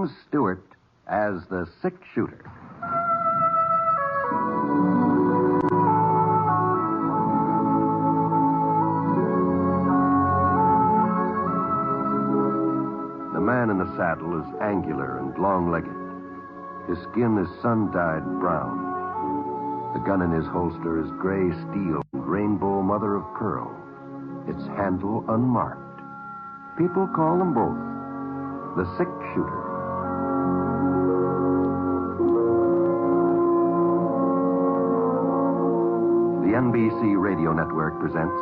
James Stewart as the sick shooter. The man in the saddle is angular and long-legged. His skin is sun-dyed brown. The gun in his holster is gray steel, rainbow mother of pearl. Its handle unmarked. People call them both the sick shooter. The NBC Radio Network presents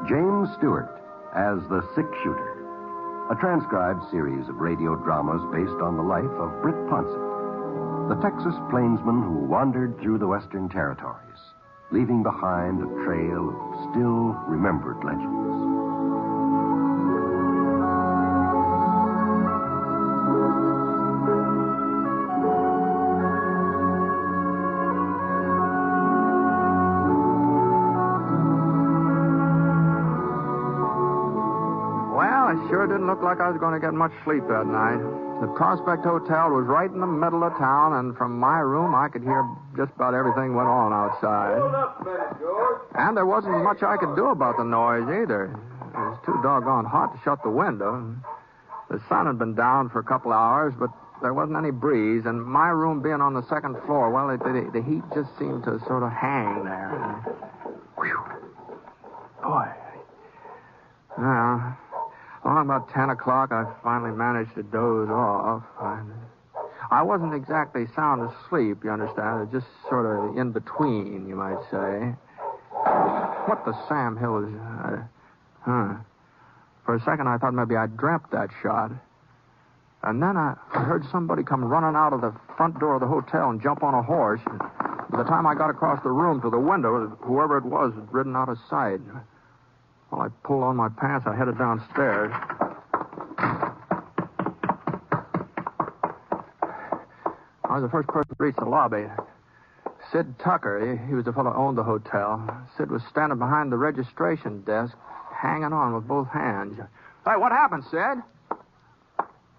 James Stewart as the sick shooter, a transcribed series of radio dramas based on the life of Britt Ponset, the Texas plainsman who wandered through the Western Territories, leaving behind a trail of still remembered legends. Well, it sure didn't look like I was going to get much sleep that night. The Prospect Hotel was right in the middle of town, and from my room I could hear just about everything went on outside. Hold up a minute, George. And there wasn't much I could do about the noise either. It was too doggone hot to shut the window. The sun had been down for a couple hours, but there wasn't any breeze, and my room being on the second floor, well, the heat just seemed to sort of hang there. Whew. Boy. Well, along about 10 o'clock, I finally managed to doze off. I wasn't exactly sound asleep, you understand. It was just sort of in between, you might say. What the Sam Hill is... For a second, I thought maybe I dreamt that shot. And then I heard somebody come running out of the front door of the hotel and jump on a horse. By the time I got across the room to the window, whoever it was had ridden out of sight. Well, I pulled on my pants. I headed downstairs. I was the first person to reach the lobby. Sid Tucker, he was the fellow who owned the hotel. Sid was standing behind the registration desk, hanging on with both hands. Hey, what happened, Sid?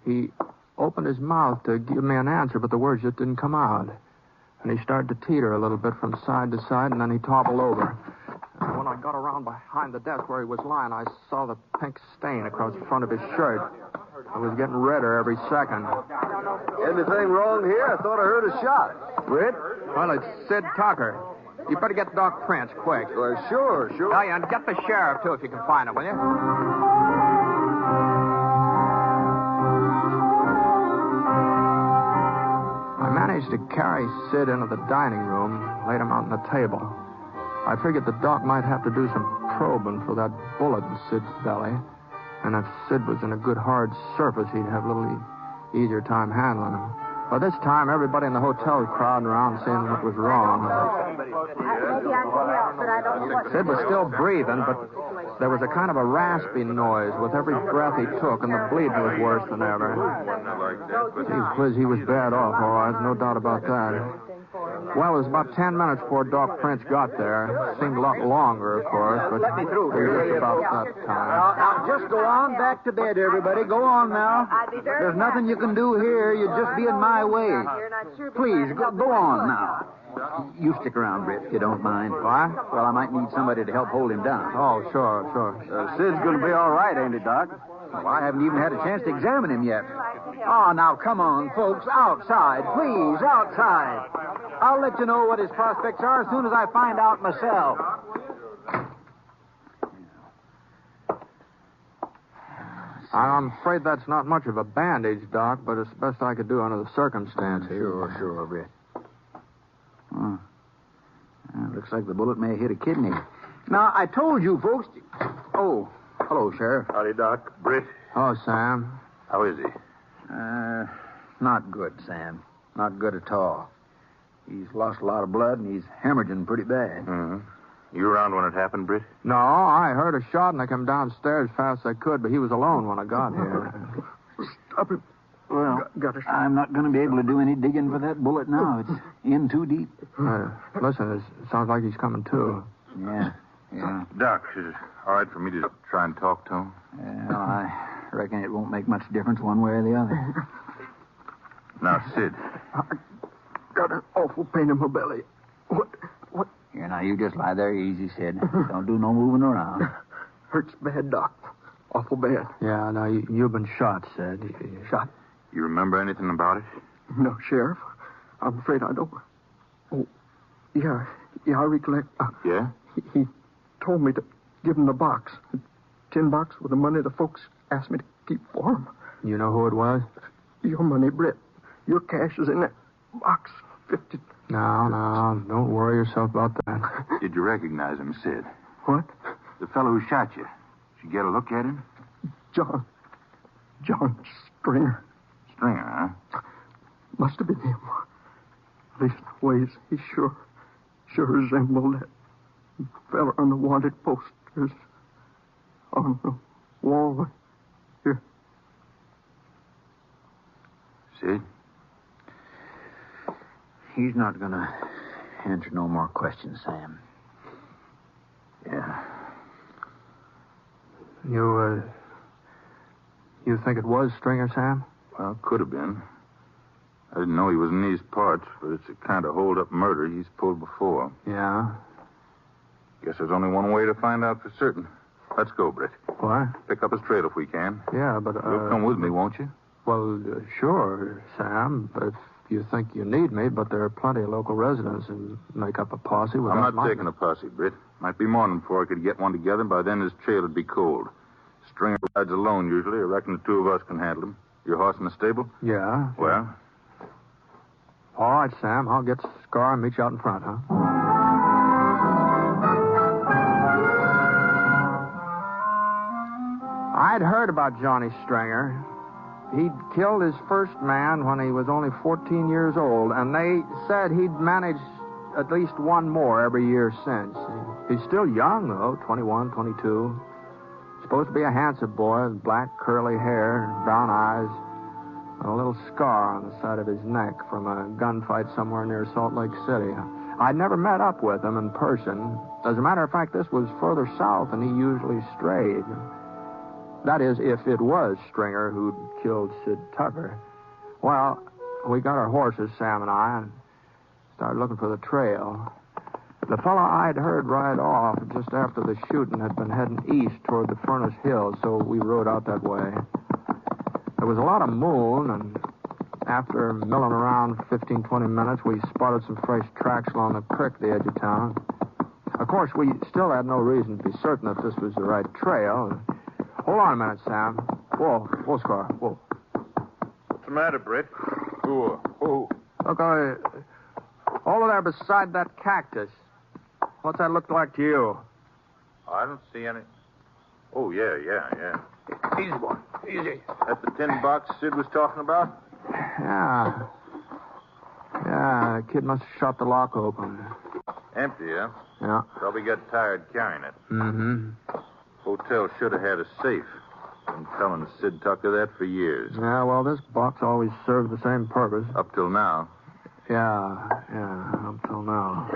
He opened his mouth to give me an answer, but the words just didn't come out. And he started to teeter a little bit from side to side, and then he toppled over. And when I got around behind the desk where he was lying, I saw the pink stain across the front of his shirt. It was getting redder every second. Anything wrong here? I thought I heard a shot. Britt? Well, it's Sid Tucker. You better get Doc Prince, quick. Well, sure. Oh, yeah, and get the sheriff, too, if you can find him, will you? I managed to carry Sid into the dining room, laid him out on the table. I figured the doc might have to do some probing for that bullet in Sid's belly. And if Sid was in a good hard surface, he'd have a little easier time handling him. By this time, everybody in the hotel was crowding around seeing what was wrong. Maybe I can help, but I don't know what... Sid was still breathing, but there was a kind of a raspy noise with every breath he took, and the bleeding was worse than ever. Gee whiz, he was bad off, all right, no doubt about that. Well, it was about 10 minutes before Doc Prince got there. Seemed a lot longer, of course, but Let me through here. just about that time. Now, just go on back to bed, everybody. Go on now. There's nothing you can do here. You'd just be in my way. Please, go on now. You stick around, Britt, if you don't mind. What? Well, I might need somebody to help hold him down. Oh, sure. Sid's going to be all right, ain't he, Doc? Well, I haven't even had a chance to examine him yet. Oh, now, come on, folks. Outside, please, outside. I'll let you know what his prospects are as soon as I find out myself. I'm afraid that's not much of a bandage, Doc, but it's the best I could do under the circumstances. Sure, Britt. Well, looks like the bullet may have hit a kidney. Now, I told you, folks... Oh, hello, Sheriff. Howdy, Doc. Britt, Oh, Sam. how is he? Not good, Sam. Not good at all. He's lost a lot of blood, and he's hemorrhaging pretty bad. Mm-hmm. You around when it happened, Britt? No, I heard a shot and I came downstairs as fast as I could, but he was alone when I got here. Stop it. Well, I'm not going to be able to do any digging for that bullet now. It's in too deep. Listen, it sounds like he's coming to. Yeah. Doc, is it all right for me to try and talk to him? Well, I reckon it won't make much difference one way or the other. Now, Sid. I got an awful pain in my belly. What? Here, now, you just lie there easy, Sid. Don't do no moving around. Hurts bad, Doc. Awful bad. Yeah, now, you've been shot, Sid. Shot? You remember anything about it? No, Sheriff. I'm afraid I don't. Oh, yeah, I recollect. Yeah? He told me to give him the box. The tin box with the money the folks asked me to keep for him. You know who it was? Your money, Britt. Your cash is in that box. 50. No, don't worry yourself about that. Did you recognize him, Sid? What? The fellow who shot you. Did you get a look at him? John Stringer. Stringer, huh? Must have been him. These ways, he sure resembled that fella on the wanted posters on the wall here. Sid? He's not going to answer no more questions, Sam. Yeah. You think it was Stringer, Sam? Well, could have been. I didn't know he was in these parts, but it's a kind of hold-up murder he's pulled before. Yeah. Guess there's only one way to find out for certain. Let's go, Britt. What? Pick up his trail if we can. Yeah, but, You'll come with me, won't you? Well, sure, Sam, but if you think you need me, but there are plenty of local residents who make up a posse without I'm not taking a posse, Britt. Might be morning before I could get one together, and by then his trail would be cold. Stringer rides alone, usually. I reckon the two of us can handle him. Your horse in the stable? Yeah. Well? All right, Sam. I'll get Scar and meet you out in front, huh? I'd heard about Johnny Stringer. He'd killed his first man when he was only 14 years old, and they said he'd managed at least one more every year since. He's still young, though, 21, 22. Supposed to be a handsome boy with black, curly hair, brown eyes, and a little scar on the side of his neck from a gunfight somewhere near Salt Lake City. I'd never met up with him in person. As a matter of fact, this was further south than he usually strayed. That is, if it was Stringer who'd killed Sid Tucker. Well, we got our horses, Sam and I, and started looking for the trail. The fellow I'd heard ride off just after the shooting had been heading east toward the Furnace Hills, so we rode out that way. There was a lot of moon, and after milling around 15, 20 minutes, we spotted some fresh tracks along the creek at the edge of town. Of course, we still had no reason to be certain that this was the right trail. Hold on a minute, Sam. Whoa, Scar, whoa. What's the matter, Britt? Who? Look, over there beside that cactus. What's that look like to you? I don't see any. Oh, yeah. Easy, boy. Easy. That's the tin box Sid was talking about? Yeah. Yeah, the kid must have shot the lock open. Empty, huh? Yeah. Probably got tired carrying it. Mm-hmm. Hotel should have had a safe. Been telling Sid Tucker that for years. Yeah, well, this box always served the same purpose. Up till now. Yeah, up till now.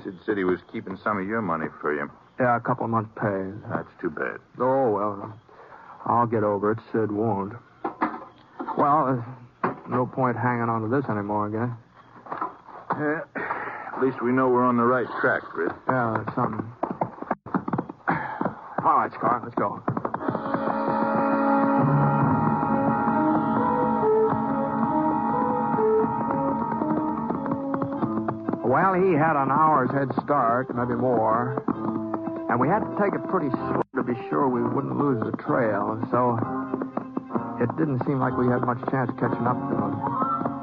Sid said he was keeping some of your money for you. Yeah, a couple of months' pay. That's too bad. Oh, well, I'll get over it. Sid won't. Well, there's no point hanging on to this anymore, I guess. Yeah. At least we know we're on the right track, Britt. Yeah, that's something. All right, Scar, let's go. Well, he had an hour's head start, maybe more. And we had to take it pretty slow to be sure we wouldn't lose the trail. So it didn't seem like we had much chance of catching up to him.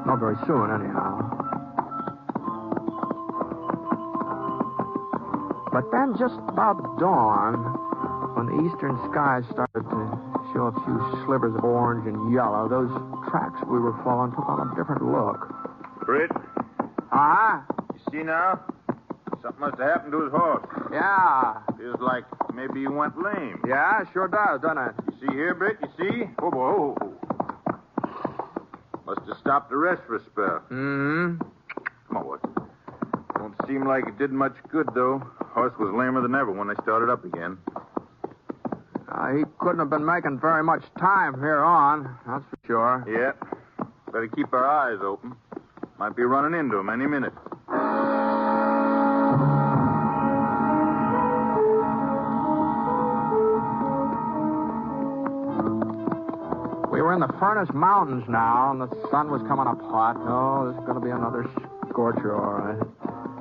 Not very soon, anyhow. But then just about dawn, when the eastern sky started to show a few slivers of orange and yellow, those tracks we were following took on a different look. Britt? Uh-huh. You see now? Something must have happened to his horse. Yeah. Feels like maybe he went lame. Yeah, sure does, doesn't it? You see here, Britt? You see? Oh, boy. Must have stopped to rest for a spell. Mm-hmm. Come on, boy. Don't seem like it did much good, though. Horse was lamer than ever when they started up again. He couldn't have been making very much time from here on, that's for sure. Yeah. Better keep our eyes open. Might be running into him any minute. We were in the Furnace Mountains now, and the sun was coming up hot. Oh, this is going to be another scorcher, all right.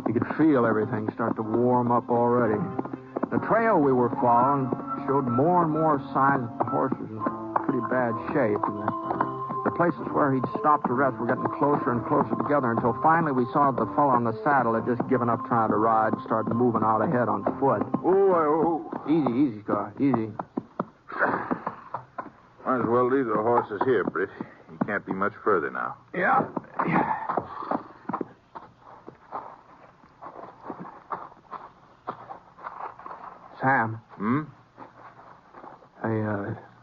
You could feel everything start to warm up already. The trail we were following showed more and more signs that the horse was in pretty bad shape. And the places where he'd stopped to rest were getting closer and closer together until finally we saw the fellow on the saddle had just given up trying to ride and started moving out ahead on foot. Oh. Easy, Scar. Easy. Might as well leave the horses here, Britt. You can't be much further now. Yeah. Sam. Hey,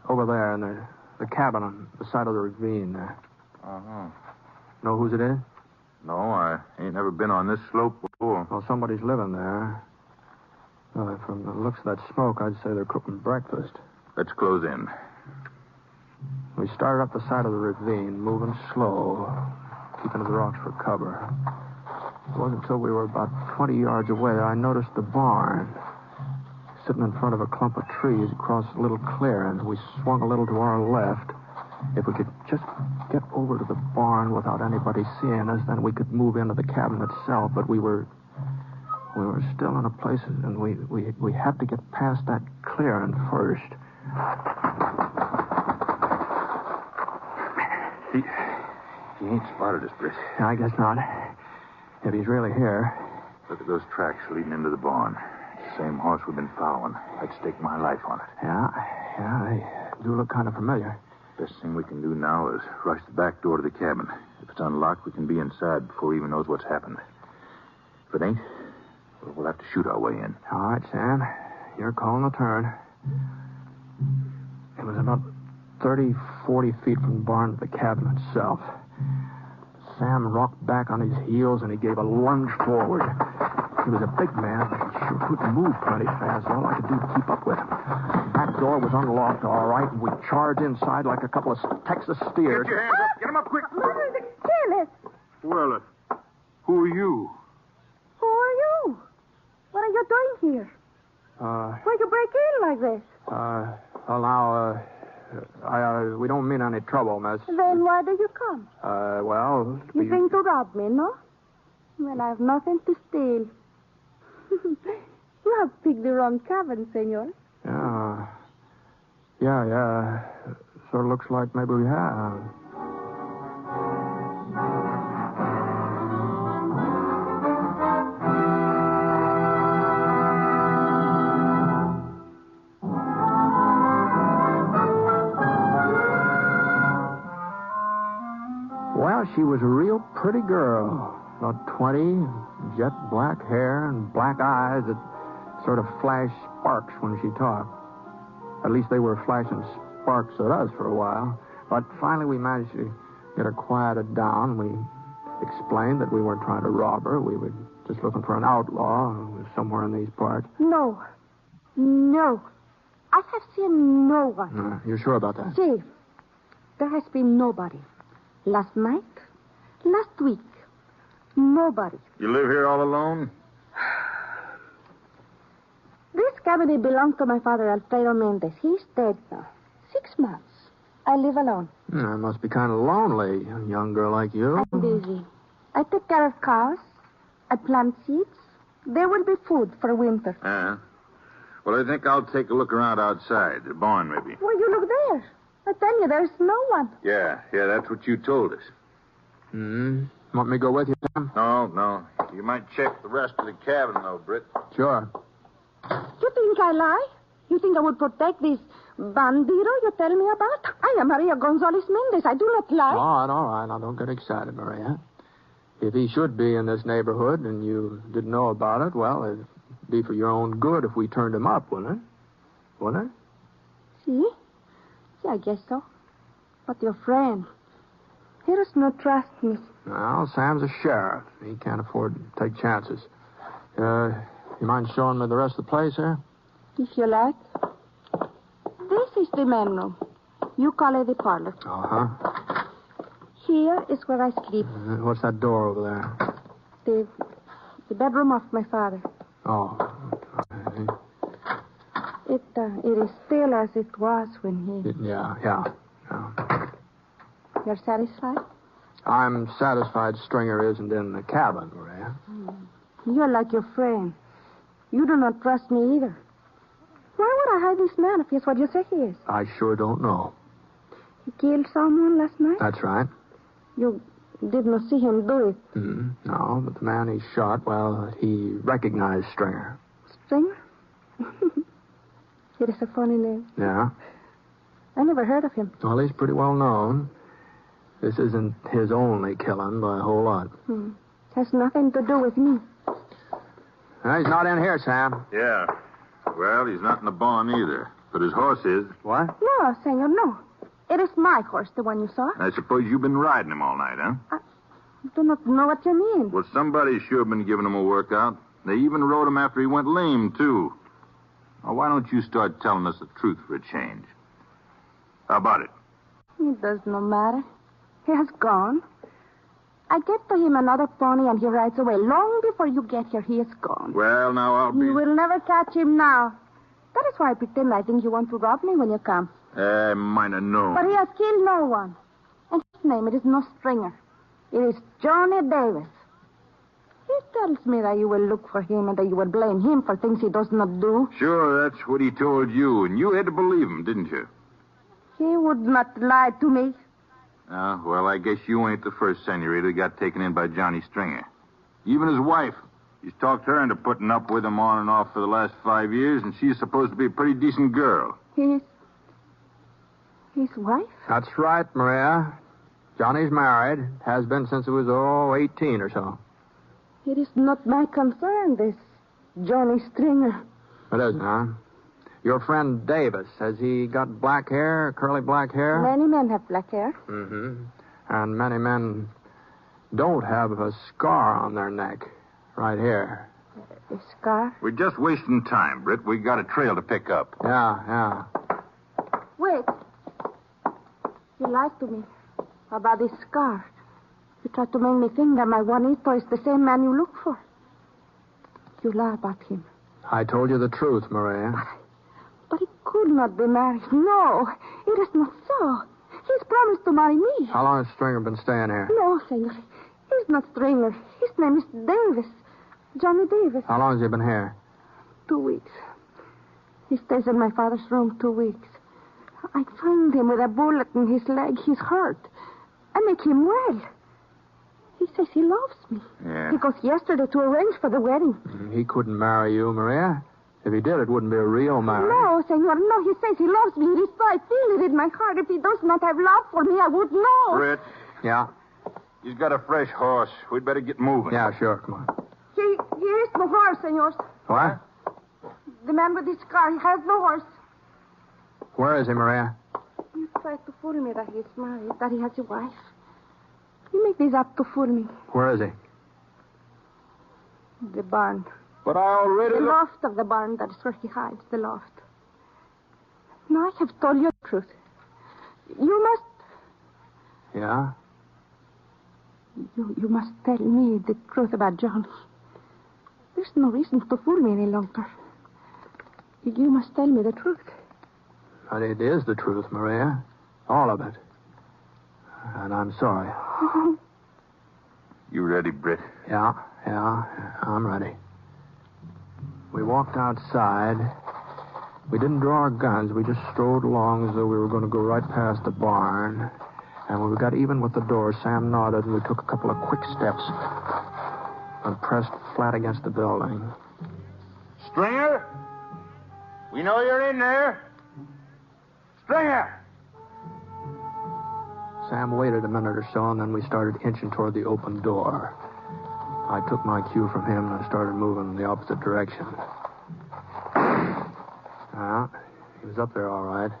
over there in the cabin on the side of the ravine there. Uh-huh. Know whose it is? No, I ain't never been on this slope before. Well, somebody's living there. From the looks of that smoke, I'd say they're cooking breakfast. Let's close in. We started up the side of the ravine, moving slow, keeping to the rocks for cover. It wasn't until we were about 20 yards away I noticed the barn. Sitting in front of a clump of trees across a little clearing. We swung a little to our left. If we could just get over to the barn without anybody seeing us, then we could move into the cabin itself. But we were still in a place, and we had to get past that clearing first. He ain't spotted us, Britt. I guess not. If he's really here. Look at those tracks leading into the barn. Same horse we've been following. I'd stake my life on it. Yeah, they do look kind of familiar. Best thing we can do now is rush the back door to the cabin. If it's unlocked, we can be inside before he even knows what's happened. If it ain't, we'll have to shoot our way in. All right, Sam. You're calling the turn. It was about 30, 40 feet from the barn to the cabin itself. Sam rocked back on his heels, and he gave a lunge forward. He was a big man, but he sure couldn't move plenty fast. All I could do to keep up with him. The back door was unlocked, all right, and we charged inside like a couple of Texas steers. Get your hands up. Get them up quick. Careless. Well, who are you? Who are you? What are you doing here? Why'd you break in like this? Well, now, we don't mean any trouble, miss. Then why did you come? Well... You think to rob me, no? Well, I have nothing to steal. You have picked the wrong cabin, senor. Yeah. Sort of looks like maybe we have. Well, she was a real pretty girl. About 20, jet black hair and black eyes that sort of flashed sparks when she talked. At least they were flashing sparks at us for a while. But finally we managed to get her quieted down. We explained that we weren't trying to rob her. We were just looking for an outlaw who was somewhere in these parts. No. I have seen no one. You're sure about that? See, there has been nobody. Last night, last week, nobody. You live here all alone? This cabin belonged to my father, Alfredo Mendez. He's dead now. 6 months. I live alone. It must be kind of lonely, a young girl like you. I'm busy. I take care of cows. I plant seeds. There will be food for winter. Well, I think I'll take a look around outside. The barn, maybe. Well, you look there. I tell you, there's no one. Yeah, that's what you told us. Want me to go with you, Sam? No. You might check the rest of the cabin, though, Britt. Sure. You think I lie? You think I would protect this bandito you tell me about? I am Maria Gonzalez Mendez. I do not lie. All right. Now, don't get excited, Maria. If he should be in this neighborhood and you didn't know about it, well, it'd be for your own good if we turned him up, wouldn't it? Wouldn't it? See, I guess so. But your friend, he does not trust me. Well, Sam's a sheriff. He can't afford to take chances. You mind showing me the rest of the place here? If you like. This is the main room. You call it the parlor. Uh-huh. here is where I sleep. What's that door over there? The bedroom of my father. Oh. It is still as it was when he... Yeah. You're satisfied? I'm satisfied Stringer isn't in the cabin, Maria. You're like your friend. You do not trust me either. Why would I hide this man if he's what you say he is? I sure don't know. He killed someone last night? That's right. You did not see him do it? No, but the man he shot, well, he recognized Stringer. Stringer? It is a funny name. Yeah? I never heard of him. Well, he's pretty well known. This isn't his only killing by a whole lot. Has nothing to do with me. He's not in here, Sam. Yeah. Well, he's not in the barn either. But his horse is. What? No, senor, no. It is my horse, the one you saw. I suppose you've been riding him all night, huh? I do not know what you mean. Well, somebody's sure been giving him a workout. They even rode him after he went lame, too. Now, why don't you start telling us the truth for a change? How about it? It does not matter. He has gone. I get to him another pony and he rides away. Long before you get here, he is gone. Well, now I'll be... You will never catch him now. That is why I pretend I think you want to rob me when you come. Might have known. But he has killed no one. And his name, it is no Stringer. It is Johnny Davis. He tells me that you will look for him and that you will blame him for things he does not do. Sure, that's what he told you, and you had to believe him, didn't you? He would not lie to me. Well, I guess you ain't the first senorita that got taken in by Johnny Stringer. Even his wife. He's talked her into putting up with him on and off for the last 5 years, and she's supposed to be a pretty decent girl. His wife? That's right, Maria. Johnny's married. Has been since he was, 18 or so. It is not my concern, this Johnny Stringer. It isn't, huh? Your friend Davis, has he got black hair, curly black hair? Many men have black hair. And many men don't have a scar on their neck. Right here. A scar? We're just wasting time, Britt. We got a trail to pick up. Yeah. Wait. You lied to me about this scar. You tried to make me think that my Juanito is the same man you look for. You lie about him. I told you the truth, Maria. But he could not be married. No, it is not so. He's promised to marry me. How long has Stringer been staying here? No, senor. He's not Stringer. His name is Davis. Johnny Davis. How long has he been here? 2 weeks. He stays in my father's room 2 weeks. I find him with a bullet in his leg. He's hurt. I make him well. He says he loves me. Yeah. He goes yesterday to arrange for the wedding. He couldn't marry you, Maria. If he did, it wouldn't be a real marriage. No, senor, no. He says he loves me. It is so I feel it in my heart. If he does not have love for me, I would know. Britt, Yeah? he's got a fresh horse. We'd better get moving. Yeah, sure. Come on. Here is the horse, senors. What? The man with his car, he has no horse. Where is he, Maria? You try to fool me that he is married, that he has a wife. You make this up to fool me. Where is he? The barn. But I already... The loft of the barn, that is where he hides, the loft. Now I have told you the truth. You must... Yeah? You must tell me the truth about Johnny. There's no reason to fool me any longer. You must tell me the truth. But it is the truth, Maria. All of it. And I'm sorry. You ready, Britt? Yeah, I'm ready. We walked outside. We didn't draw our guns. We just strode along as though we were going to go right past the barn. And when we got even with the door, Sam nodded and we took a couple of quick steps and pressed flat against the building. Stringer? We know you're in there. Stringer! Sam waited a minute or so, and then we started inching toward the open door. I took my cue from him, and I started moving in the opposite direction. He was up there all right.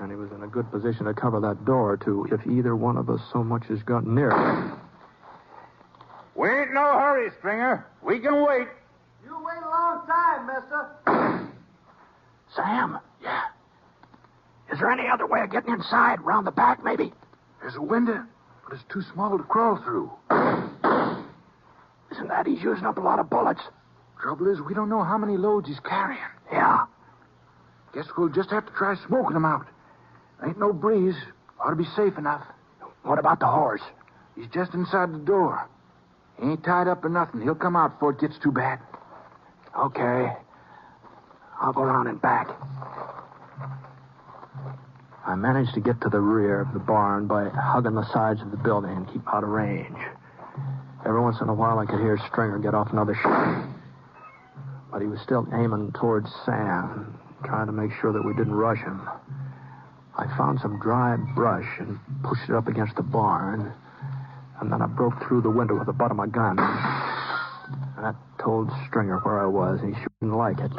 And he was in a good position to cover that door, too, if either one of us so much as got near it. We ain't no hurry, Stringer. We can wait. You wait a long time, mister. Sam? Yeah. Is there any other way of getting inside? Round the back, maybe? There's a window, but it's too small to crawl through. Isn't that he's using up a lot of bullets? Trouble is, we don't know how many loads he's carrying. Yeah. Guess we'll just have to try smoking them out. Ain't no breeze. Ought to be safe enough. What about the horse? He's just inside the door. He ain't tied up or nothing. He'll come out before it gets too bad. Okay. I'll go around and back. I managed to get to the rear of the barn by hugging the sides of the building and keep out of range. Every once in a while, I could hear Stringer get off another shot. But he was still aiming towards Sam, trying to make sure that we didn't rush him. I found some dry brush and pushed it up against the barn. And then I broke through the window with the butt of my gun. And that told Stringer where I was, and he sure didn't like it.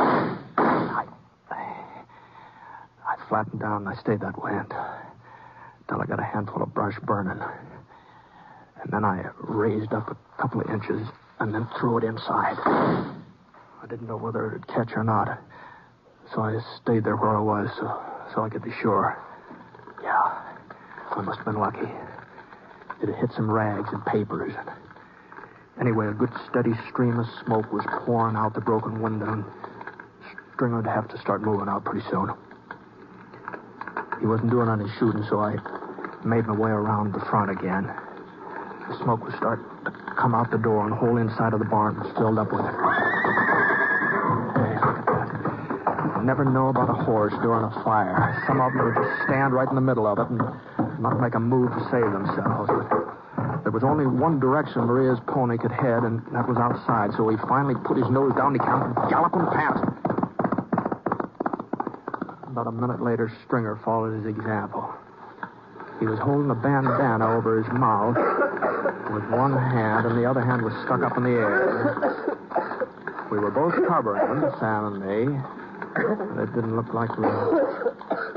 I flattened down, and I stayed that way until I got a handful of brush burning. And then I raised up a couple of inches and then threw it inside. I didn't know whether it would catch or not, so I stayed there where I was so I could be sure. Yeah, I must have been lucky. It had hit some rags and papers. Anyway, a good steady stream of smoke was pouring out the broken window, and Stringer would have to start moving out pretty soon. He wasn't doing any shooting, so I made my way around the front again. The smoke was starting to come out the door, and the whole inside of the barn was filled up with it. Hey, look at that. You never know about a horse during a fire. Some of them would just stand right in the middle of it and not make a move to save themselves. But there was only one direction Maria's pony could head, and that was outside, so he finally put his nose down the counter and galloped and past. About a minute later, Stringer followed his example. He was holding a bandana over his mouth with one hand, and the other hand was stuck up in the air. We were both covering, Sam and me, and it didn't look like we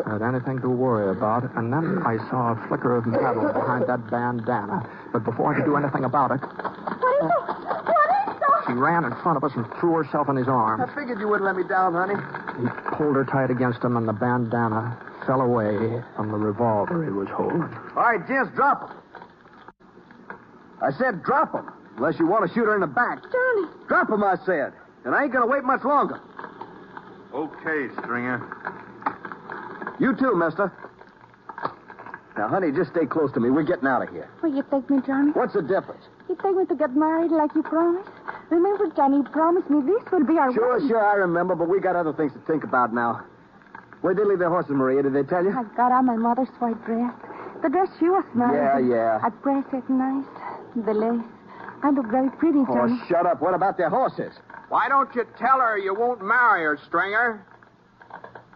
had anything to worry about. And then I saw a flicker of metal behind that bandana. But before I could do anything about it... What is it? What is it? She ran in front of us and threw herself in his arms. I figured you wouldn't let me down, honey. He pulled her tight against him, and the bandana fell away from the revolver he was holding. All right, gents, drop him. I said drop him, unless you want to shoot her in the back. Johnny. Drop him, I said. And I ain't going to wait much longer. Okay, Stringer. You too, mister. Now, honey, just stay close to me. We're getting out of here. Will you take me, Johnny? What's the difference? You take me to get married like you promised? Remember, Johnny, you promised me this will be our wedding. Sure, I remember, but we got other things to think about now. Where'd they leave their horses, Maria? Did they tell you? I got on my mother's white dress. The dress she was married. Yeah. I pressed it nice. The lace. I look very pretty, Johnny. Oh, shut up. What about their horses? Why don't you tell her you won't marry her, Stringer?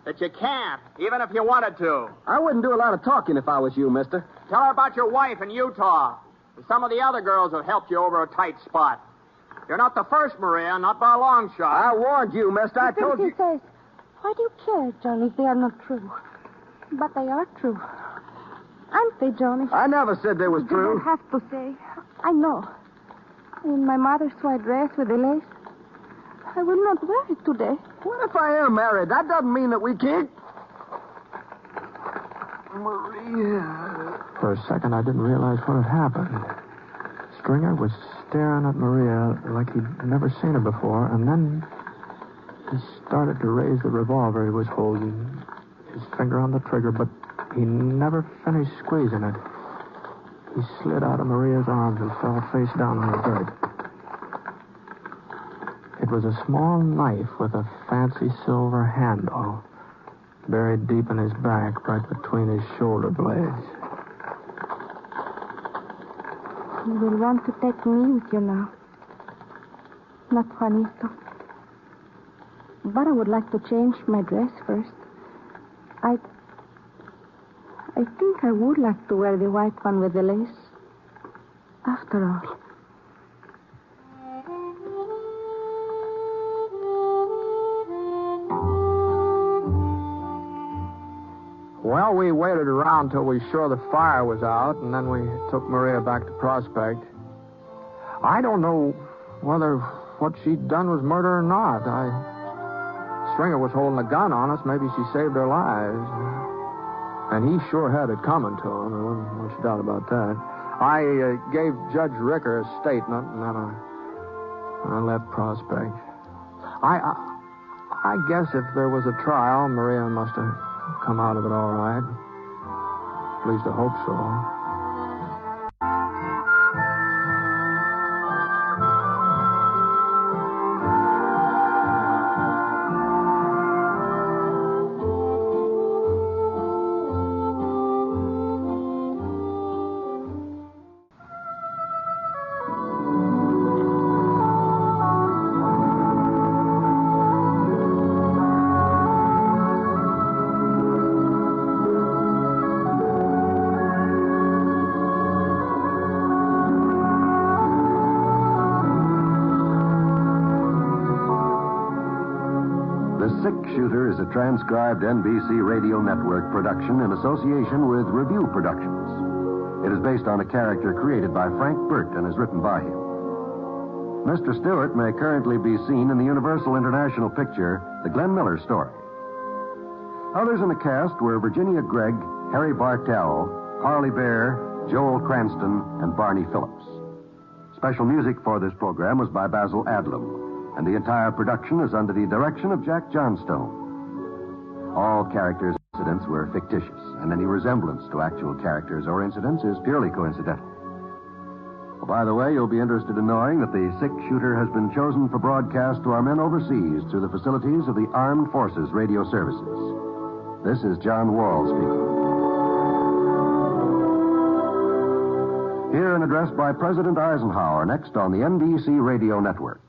That you can't, even if you wanted to. I wouldn't do a lot of talking if I was you, mister. Tell her about your wife in Utah. And some of the other girls have helped you over a tight spot. You're not the first, Maria, not by a long shot. I warned you, mister. I told you. Says, why do you care, Johnny, if they are not true? But they are true. Aren't they, Johnny? I never said they was You true. don't have to say. I know. In my mother's white dress with the lace. I will not wear it today. What if I am married? That doesn't mean that we can't. Maria. For a second, I didn't realize what had happened. Stringer was staring at Maria like he'd never seen her before, and then he started to raise the revolver he was holding, his finger on the trigger, but he never finished squeezing it. He slid out of Maria's arms and fell face down on the dirt. It was a small knife with a fancy silver handle, buried deep in his back, right between his shoulder blades. You will want to take me with you now. Not Juanito. But I would like to change my dress first. I think I would like to wear the white one with the lace. After all. Well, we waited around till we were sure the fire was out, and then we took Maria back to Prospect. I don't know whether what she'd done was murder or not. Stringer was holding a gun on us. Maybe she saved our lives. And he sure had it coming to him. There wasn't much doubt about that. I gave Judge Ricker a statement, and then I left Prospect. I guess if there was a trial, Maria must have come out of it all right. At least I hope so. Shooter is a transcribed NBC Radio Network production in association with Review Productions. It is based on a character created by Frank Burt and is written by him. Mr. Stewart may currently be seen in the Universal International picture, The Glenn Miller Story. Others in the cast were Virginia Gregg, Harry Bartell, Parley Bear, Joel Cranston, and Barney Phillips. Special music for this program was by Basil Adlam. And the entire production is under the direction of Jack Johnstone. All characters' incidents were fictitious, and any resemblance to actual characters or incidents is purely coincidental. Well, by the way, you'll be interested in knowing that the six-shooter has been chosen for broadcast to our men overseas through the facilities of the Armed Forces Radio Services. This is John Wall speaking. Here an address by President Eisenhower, next on the NBC Radio Network.